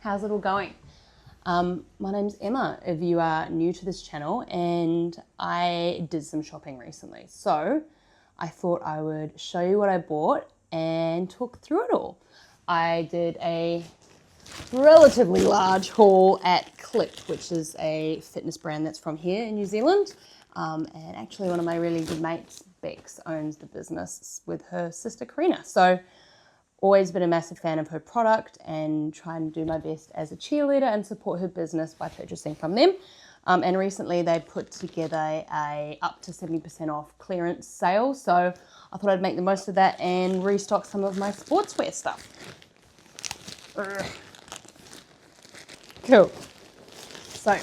How's it all going? My name's Emma, if you are new to this channel, and I did some shopping recently. So I thought I would show you what I bought and talk through it all. I did a relatively large haul at Clique, which is a fitness brand that's from here in New Zealand. And actually one of my really good mates, Bex, owns the business with her sister Karina. So always been a massive fan of her product and trying to do my best as a cheerleader and support her business by purchasing from them. And recently they put together a up to 70% off clearance sale. So I thought I'd make the most of that and restock some of my sportswear stuff. Cool. So,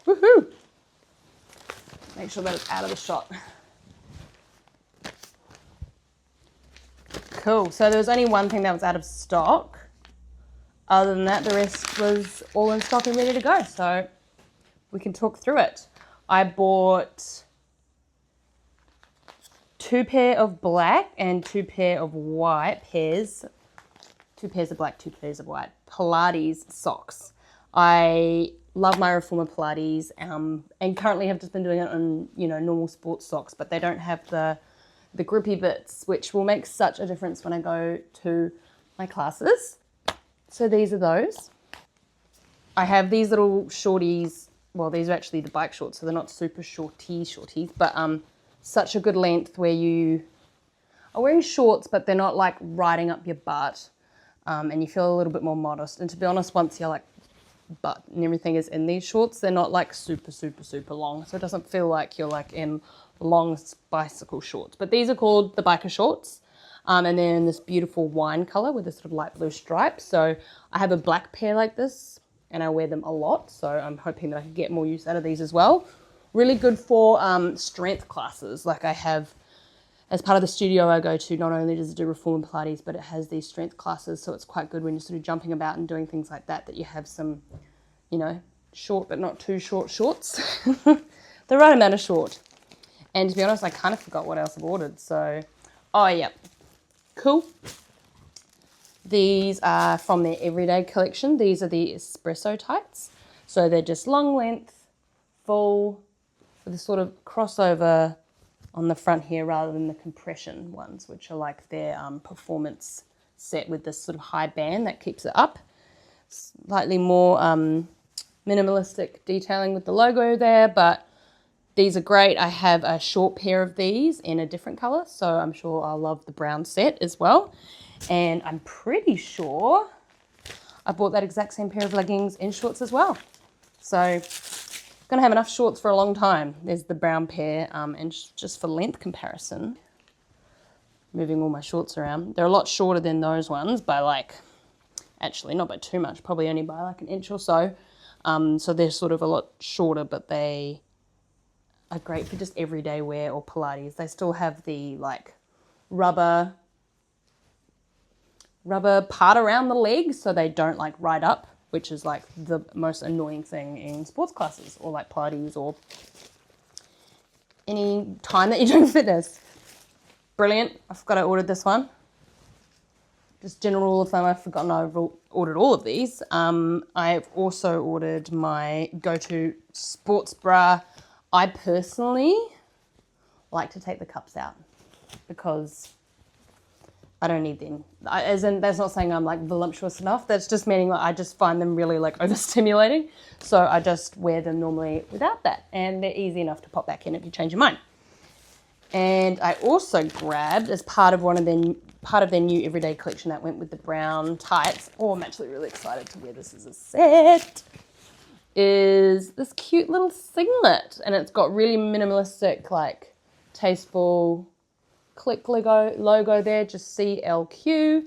woohoo! Make sure that it's out of the shot. Cool, so there was only one thing that was out of stock. Other than that, the rest was all in stock and ready to go. So we can talk through it. I bought 2 pair of black and 2 pair of white pairs. 2 pairs of black, 2 pairs of white Pilates socks. I love my Reformer Pilates and currently have just been doing it on, normal sports socks, but they don't have the grippy bits, which will make such a difference when I go to my classes. So these are those. I have these little shorties. Well, these are actually the bike shorts, so they're not super shorties, but such a good length where you are wearing shorts, but they're not like riding up your butt, and you feel a little bit more modest. And to be honest, once your butt and everything is in these shorts, they're not like super long, so it doesn't feel like you're like in long bicycle shorts. But these are called the biker shorts, and they're in this beautiful wine color with this sort of light blue stripe. So I have a black pair like this and I wear them a lot, so I'm hoping that I can get more use out of these as well. Really good for strength classes. Like I have, as part of the studio I go to, not only does it do Reformer Pilates, but it has these strength classes, so it's quite good when you're sort of jumping about and doing things like that, that you have some, short but not too short shorts. The right amount of short. And to be honest, I kind of forgot what else I've ordered. So, oh yeah, cool. These are from their everyday collection. These are the espresso tights. So they're just long length, full, with a sort of crossover on the front here rather than the compression ones, which are like their performance set with this sort of high band that keeps it up. Slightly more minimalistic detailing with the logo there, but these are great. I have a short pair of these in a different color, so I'm sure I'll love the brown set as well. And I'm pretty sure I bought that exact same pair of leggings in shorts as well. So I'm gonna have enough shorts for a long time. There's the brown pair, and just for length comparison, moving all my shorts around, they're a lot shorter than those ones by actually not by too much, probably only by like an inch or so. So they're sort of a lot shorter, but they are great for just everyday wear or Pilates. They still have the rubber part around the legs, so they don't ride up, which is like the most annoying thing in sports classes or like Pilates or any time that you're doing fitness. Brilliant. I forgot I ordered this one. Just general rule of thumb, I've forgotten I've ordered all of these. I've also ordered my go-to sports bra. I personally like to take the cups out because I don't need them. As in, that's not saying I'm voluptuous enough. That's just meaning I just find them really overstimulating. So I just wear them normally without that. And they're easy enough to pop back in if you change your mind. And I also grabbed, as part of their new everyday collection that went with the brown tights. Oh, I'm actually really excited to wear this as a set. Is this cute little singlet, and it's got really minimalistic, tasteful Clique logo there, just CLQ,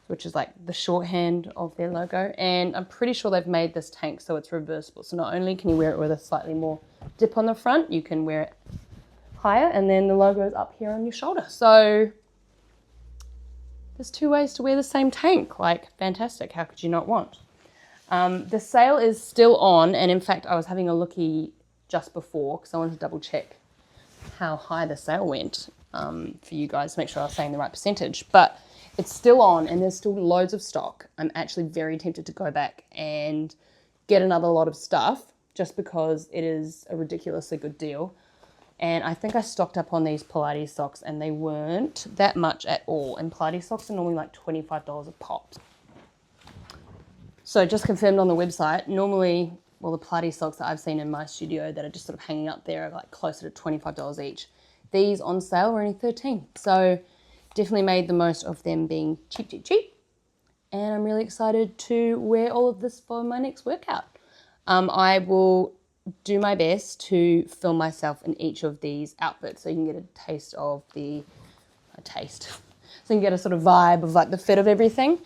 which is the shorthand of their logo. And I'm pretty sure they've made this tank so it's reversible. So not only can you wear it with a slightly more dip on the front, you can wear it higher, and then the logo is up here on your shoulder. So there's 2 ways to wear the same tank. Fantastic. How could you not want? The sale is still on, and in fact, I was having a looky just before because I wanted to double check how high the sale went for you guys to make sure I was saying the right percentage. But It's still on and there's still loads of stock. I'm actually very tempted to go back and get another lot of stuff just because it is a ridiculously good deal. And I think I stocked up on these Pilates socks and they weren't that much at all. And Pilates socks are normally like $25 a pop. So just confirmed on the website, normally, well, the Pilates socks that I've seen in my studio that are just sort of hanging up there are like closer to $25 each. These on sale were only $13. So definitely made the most of them being cheap, cheap, cheap. And I'm really excited to wear all of this for my next workout. I will do my best to film myself in each of these outfits so you can get a taste of so you can get a sort of vibe of like the fit of everything.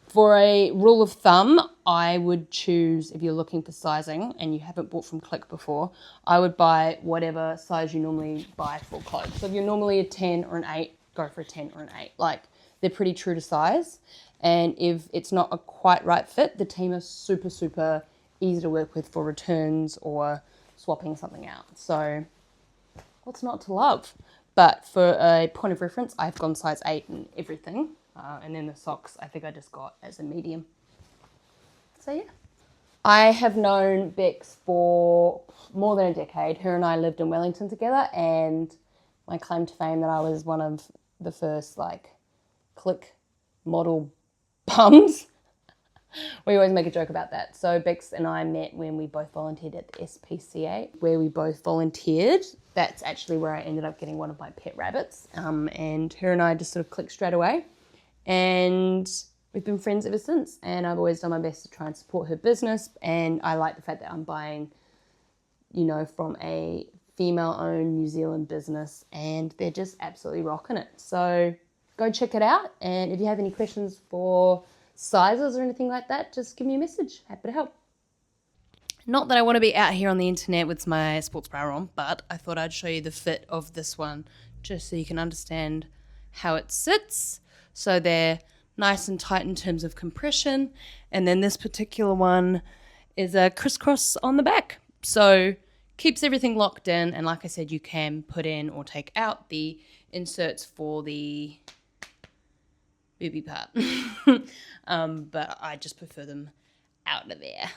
For a rule of thumb, I would choose, if you're looking for sizing and you haven't bought from Clique before, I would buy whatever size you normally buy for clothes. So if you're normally a 10 or an 8, go for a 10 or an 8. Like, they're pretty true to size. And if it's not a quite right fit, the team is super, super easy to work with for returns or swapping something out. So what's not to love? But for a point of reference, I've gone size 8 in everything. And then the socks, I think I just got as a medium. So yeah. I have known Bex for more than a decade. Her and I lived in Wellington together, and my claim to fame that I was one of the first like Clique model bums. We always make a joke about that. So Bex and I met when we both volunteered at the SPCA, where we both volunteered. That's actually where I ended up getting one of my pet rabbits. And her and I just sort of clicked straight away. And we've been friends ever since. And I've always done my best to try and support her business. And I like the fact that I'm buying, you know, from a female-owned New Zealand business. And they're just absolutely rocking it. So go check it out. And if you have any questions for sizes or anything like that, just give me a message. Happy to help. Not that I want to be out here on the internet with my sports bra on, but I thought I'd show you the fit of this one just so you can understand how it sits. So they're nice and tight in terms of compression, and then this particular one is a crisscross on the back. So keeps everything locked in, and like I said, you can put in or take out the inserts for the booby part. But I just prefer them out of there.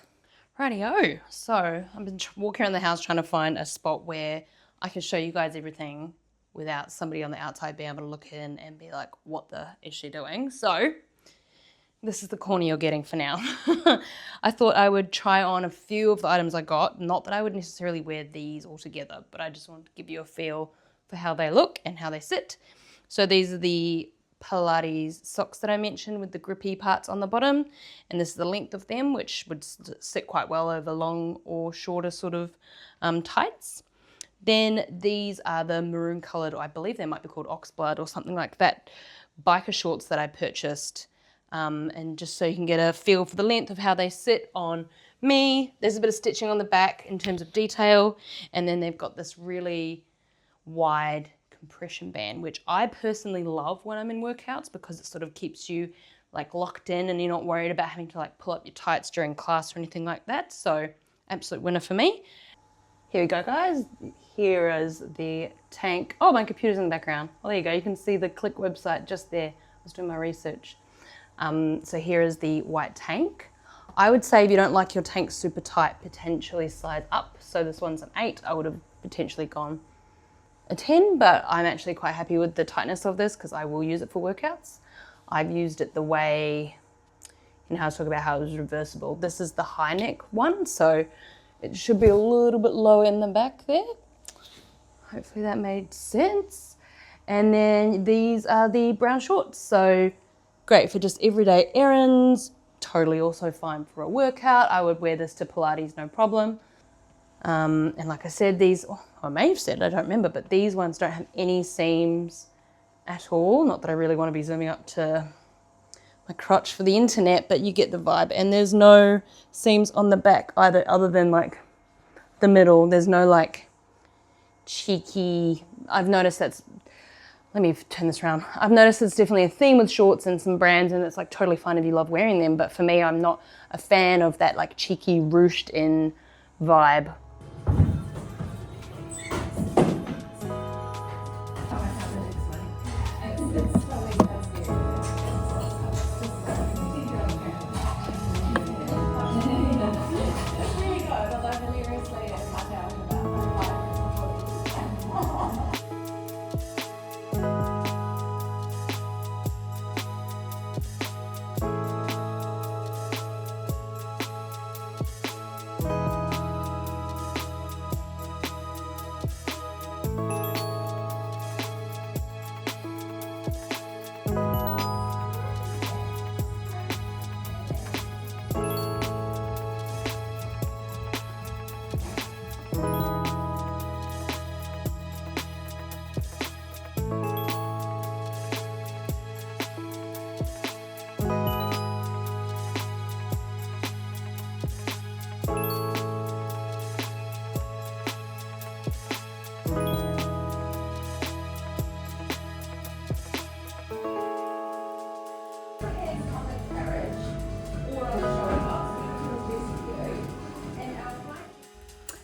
Rightio. So I've been walking around the house trying to find a spot where I can show you guys everything without somebody on the outside being able to look in and be like, what the is she doing? So this is the corner you're getting for now. I thought I would try on a few of the items I got. Not that I would necessarily wear these all together, but I just wanted to give you a feel for how they look and how they sit. So these are the Pilates socks that I mentioned with the grippy parts on the bottom, and this is the length of them, which would sit quite well over long or shorter sort of tights. Then these are the maroon coloured, or I believe they might be called oxblood or something like that, biker shorts that I purchased, and just so you can get a feel for the length of how they sit on me. There's a bit of stitching on the back in terms of detail, and then they've got this really wide compression band, which I personally love when I'm in workouts because it sort of keeps you like locked in and you're not worried about having to like pull up your tights during class or anything like that. So absolute winner for me. Here we go, guys. Here is the tank. Oh, my computer's in the background. Well, there you go. You can see the Clique website just there. I was doing my research. So here is the white tank. I would say if you don't like your tank super tight, potentially slide up. So this one's an 8. I would have potentially gone a 10, but I'm actually quite happy with the tightness of this because I will use it for workouts. I've used it the way, you know, I was talking about how it was reversible. This is the high neck one, so it should be a little bit low in the back there. Hopefully that made sense. And then these are the brown shorts. So great for just everyday errands. Totally also fine for a workout. I would wear this to Pilates, no problem. And like I said, these, I may have said, I don't remember, but these ones don't have any seams at all. Not that I really want to be zooming up to my crotch for the internet, but you get the vibe. And there's no seams on the back either, other than like the middle. There's no like cheeky, I've noticed that's, let me turn this around. I've noticed it's definitely a theme with shorts and some brands, and it's like totally fine if you love wearing them. But for me, I'm not a fan of that like cheeky ruched in vibe.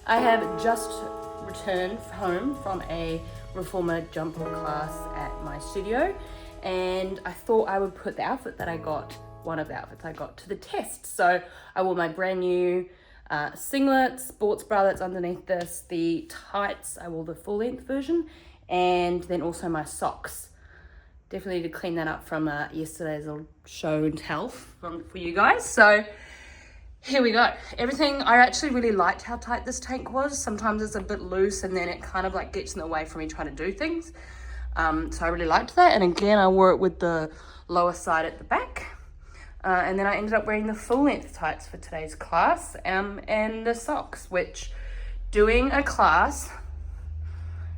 I have just returned home from a reformer jump class at my studio, and I thought I would put the outfit that I got, one of the outfits I got, to the test. So I wore my brand new singlet, sports bra that's underneath this, the tights, I wore the full length version, and then also my socks. Definitely need to clean that up from yesterday's show and tell for you guys. So here we go. Everything, I actually really liked how tight this tank was. Sometimes it's a bit loose and then it kind of like gets in the way for me trying to do things. So I really liked that. And again, I wore it with the lower side at the back. And then I ended up wearing the full length tights for today's class, and the socks, which doing a class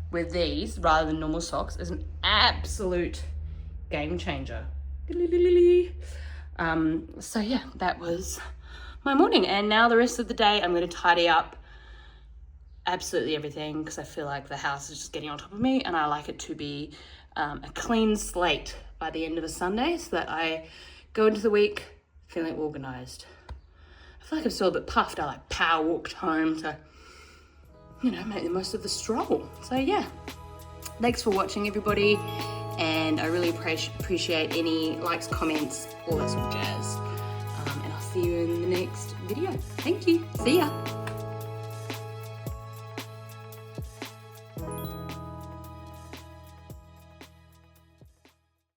with these rather than normal socks is an absolute game changer. So yeah, that was my morning, and now the rest of the day I'm going to tidy up absolutely everything because I feel like the house is just getting on top of me, and I like it to be a clean slate by the end of a Sunday so that I go into the week feeling organized. I feel like I'm still a bit puffed. I like power walked home to, you know, make the most of the stroll. So yeah, thanks for watching, everybody, and I really appreciate any likes, comments, all that sort of jazz. And I'll see you in the next video. Thank you. See ya.